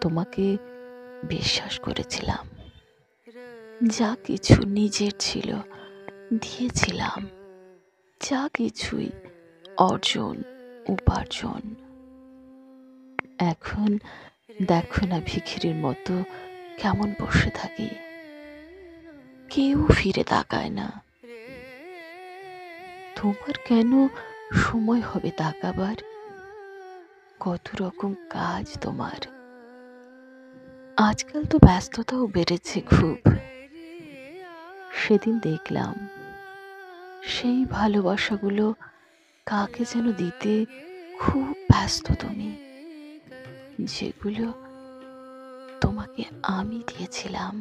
তোমাকে বিশ্বাস করেছিলাম, যা কিছু নিজের ছিল দিয়েছিলাম, যা কিছুই অর্জন উপার্জন। এখন দেখো না ভিখিরির মতো কেমন বসে থাকি, কেউ ফিরে তাকায় না। তোমার কেন সময় হবে তাকাবার? কত রকম কাজ তোমার। আজকাল তো ব্যস্ততাও বেড়েছে খুব। সেদিন দেখলাম সেই ভালোবাসাগুলো কাকে যেন দিতে খুব ব্যস্ত তুমি, যেগুলো তোমাকে আমি দিয়েছিলাম।